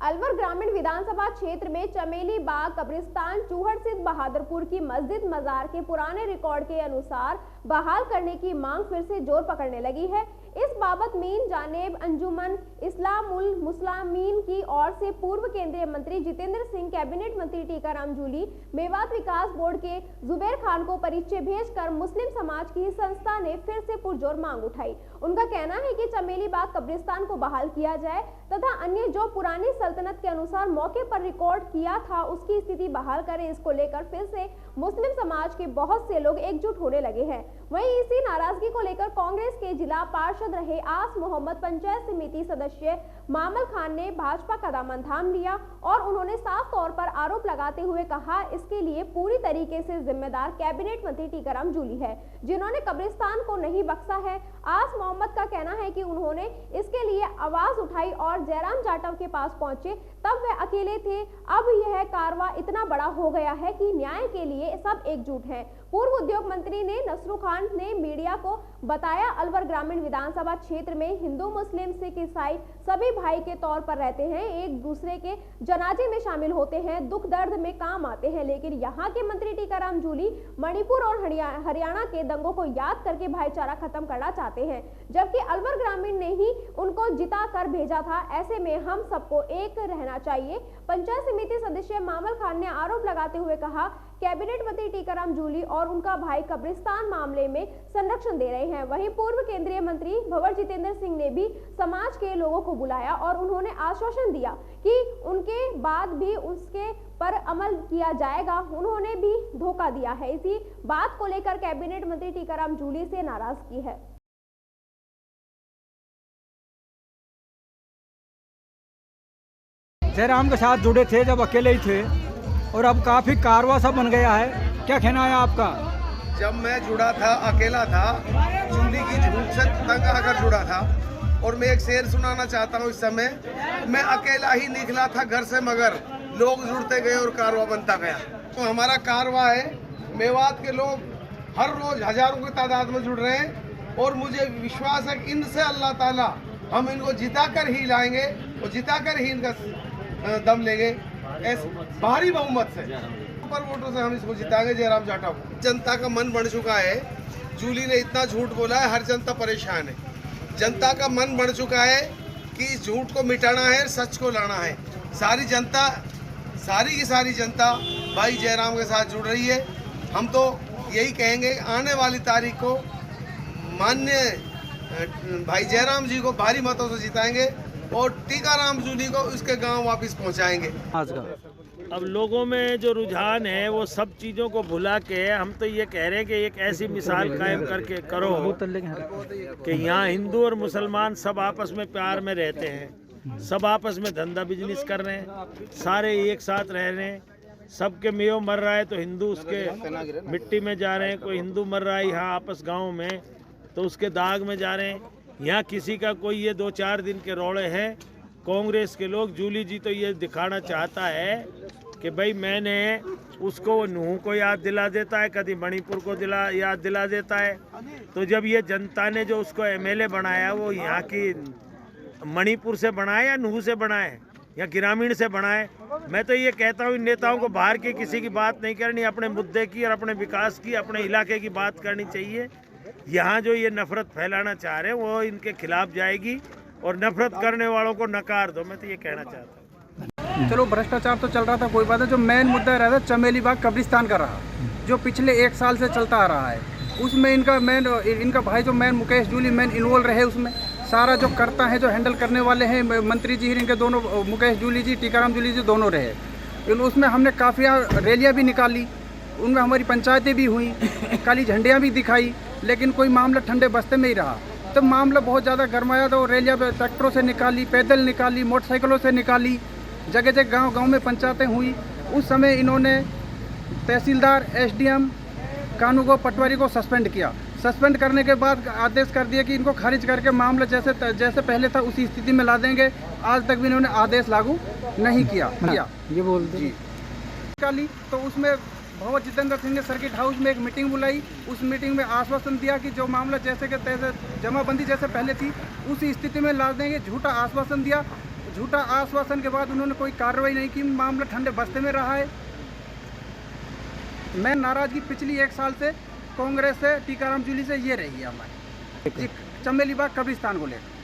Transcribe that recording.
अलवर ग्रामीण विधानसभा क्षेत्र में चमेली बाग कब्रिस्तान चूहड़ स्थित बहादुरपुर की मस्जिद मजार के पुराने रिकॉर्ड के अनुसार बहाल करने की मांग फिर से जोर पकड़ने लगी है। इस बाबत मीन जानेब अंजुमन इस्लामुल मुस्लिमीन की ओर से पूर्व केंद्रीय मंत्री जितेंद्र सिंह, कैबिनेट मंत्री टीकाराम जूली, मेवात विकास बोर्ड के जुबैर खान को परिचय भेजकर मुस्लिम समाज की संस्था ने फिर से पुरजोर मांग उठाई। उनका कहना है कि चमेली बाग कब्रिस्तान को बहाल किया जाए तथा अन्य जो पुरानी सल्तनत के अनुसार मौके पर रिकॉर्ड किया था उसकी स्थिति बहाल करें। इसको लेकर फिर से मुस्लिम समाज के बहुत से लोग एकजुट होने लगे हैं। वहीं इसी नाराजगी को लेकर कांग्रेस के जिला पार्षद रहे आस मोहम्मद पंचायत समिति सदस्य मामल खान ने भाजपा का दामन थाम लिया और उन्होंने साफ तौर पर आरोप लगाते हुए कहा, इसके लिए पूरी तरीके से जिम्मेदार कैबिनेट मंत्री टीकाराम जूली है, जिन्होंने कब्रिस्तान को नहीं बख्शा है। आस मोहम्मद का कहना है कि उन्होंने इसके लिए आवाज उठाई और जयराम जाटव के पास पहुंचे तब वे अकेले थे। अब यह कारवा इतना बड़ा हो गया है कि न्याय के लिए सब एकजुट हैं। पूर्व उद्योग मंत्री ने नसरू खान ने मीडिया को बताया, अलवर ग्रामीण विधानसभा क्षेत्र में हिंदू, मुस्लिम, सिख, ईसाई सभी भाई के तौर पर रहते हैं, एक दूसरे के जनाजे में शामिल होते हैं, दुख दर्द में काम आते हैं। लेकिन यहाँ के मंत्री टीकाराम जूली मणिपुर और हरियाणा के दंगों को याद करके भाईचारा खत्म करना चाहते हैं, जबकि अलवर ग्रामीण ने ही उनको जिता कर भेजा था। ऐसे में हम सबको एक रहना चाहिए। पंचायत समिति सदस्य मामल खान ने आरोप लगाते हुए कहा, कैबिनेट मंत्री टीकाराम जूली और उनका भाई कब्रिस्तान मामले में संरक्षण दे रहे हैं। वहीं पूर्व केंद्रीय मंत्री भंवर जितेंद्र सिंह ने भी समाज के लोगों को बुलाया और उन्होंने आश्वासन दिया कि उनके बाद भी उसके पर अमल किया जाएगा। उन्होंने भी धोखा दिया है। इसी बात को लेकर कैबिनेट मंत्री टीकाराम जूली से नाराजगी है। जयराम के साथ जुड़े थे जब अकेले ही थे और अब काफी कारवा सा बन गया है। क्या कहना है आपका? जब मैं जुड़ा था, अकेला था, जूली की झूठ से तंग आकर जुड़ा था। और मैं एक शेर सुनाना चाहता हूँ। इस समय मैं अकेला ही निकला था घर से, मगर लोग जुड़ते गए और कारवा बनता गया। तो हमारा कारवा है, मेवात के लोग हर रोज हजारों की तादाद में जुड़ रहे हैं और मुझे विश्वास है कि इनसे अल्लाह ताला हम इनको जिताकर ही लाएंगे और जिताकर ही इनका दम लेंगे। भारी बहुमत से पर वोटों से हम इसको जिताएंगे जयराम जाटव। जनता का मन बढ़ चुका है। जूली ने इतना झूठ बोला है, हर जनता परेशान है। जनता का मन बढ़ चुका है कि इस झूठ को मिटाना है, सच को लाना है। सारी जनता, सारी की सारी जनता भाई जयराम के साथ जुड़ रही है। हम तो यही कहेंगे, आने वाली तारीख को माननीय भाई जयराम जी को भारी मतों से जिताएंगे और टीकाराम जूली को उसके गांव वापस पहुंचाएंगे। अब लोगों में जो रुझान है वो सब चीज़ों को भुला के हम तो ये कह रहे हैं कि एक ऐसी मिसाल कायम करके करो कि यहाँ हिंदू और मुसलमान सब आपस में प्यार में रहते हैं, सब आपस में धंधा बिजनेस कर रहे हैं, सारे एक साथ रह रहे हैं। सबके मेयो मर रहा है तो हिंदू उसके मिट्टी में जा रहे हैं, कोई हिंदू मर रहा है यहाँ आपस गाँव में तो उसके दाग में जा रहे हैं। यहाँ किसी का कोई ये 2-4 दिन के रौड़े हैं। कांग्रेस के लोग, जूली जी तो ये दिखाना चाहता है कि भाई मैंने उसको नूह को याद दिला देता है, कभी मणिपुर को याद दिला देता है। तो जब ये जनता ने जो उसको एमएलए बनाया वो यहाँ की मणिपुर से बनाए या नूह से बनाए या ग्रामीण से बनाए? मैं तो ये कहता हूँ इन नेताओं को बाहर की किसी की बात नहीं करनी, अपने मुद्दे की और अपने विकास की, अपने इलाके की बात करनी चाहिए। यहाँ जो ये नफरत फैलाना चाह रहे हैं वो इनके खिलाफ जाएगी और नफरत करने वालों को नकार दो। मैं तो ये कहना चाहता हूँ। चलो भ्रष्टाचार तो चल रहा था, कोई बात है। जो मेन मुद्दा रहा था चमेली बाग कब्रिस्तान का रहा, जो पिछले 1 साल से चलता आ रहा है, उसमें इनका भाई जो main Mukesh Julie main involve रहे। उसमें सारा जो करता है, जो हैंडल करने वाले हैं मंत्री जी, इनके दोनों मुकेश जूली जी, टीकाराम जूली जी दोनों रहे। उसमें हमने काफ़ी रैलियाँ भी निकाली, उनमें हमारी पंचायतें भी हुई, काली झंडियाँ भी दिखाई, लेकिन कोई मामला ठंडे बस्ते में ही रहा। तब मामला बहुत ज़्यादा गर्माया तो रैलियाँ ट्रैक्टरों से निकाली, पैदल निकाली, मोटरसाइकिलों से निकाली, जगह जगह गांव में पंचायतें हुई। उस समय इन्होंने तहसीलदार, एसडीएम, कानू को, पटवारी को सस्पेंड किया। सस्पेंड करने के बाद आदेश कर दिया कि इनको खारिज करके मामला जैसे पहले था उसी स्थिति में ला देंगे। आज तक भी इन्होंने आदेश लागू नहीं किया। ये बोलते जी निकाली तो उसमें भंवर जितेंद्र सिंह ने सर्किट हाउस में एक मीटिंग बुलाई। उस मीटिंग में आश्वासन दिया कि जो मामला जैसे के तैसे जमाबंदी जैसे पहले थी उसी स्थिति में ला देंगे। झूठा आश्वासन दिया। झूठा आश्वासन के बाद उन्होंने कोई कार्रवाई नहीं की, मामला ठंडे बस्ते में रहा है। मैं नाराजगी पिछली 1 साल से कांग्रेस से, टीकाराम जूली से ये रही है हमारी चमेली बाग कब्रिस्तान को लेकर।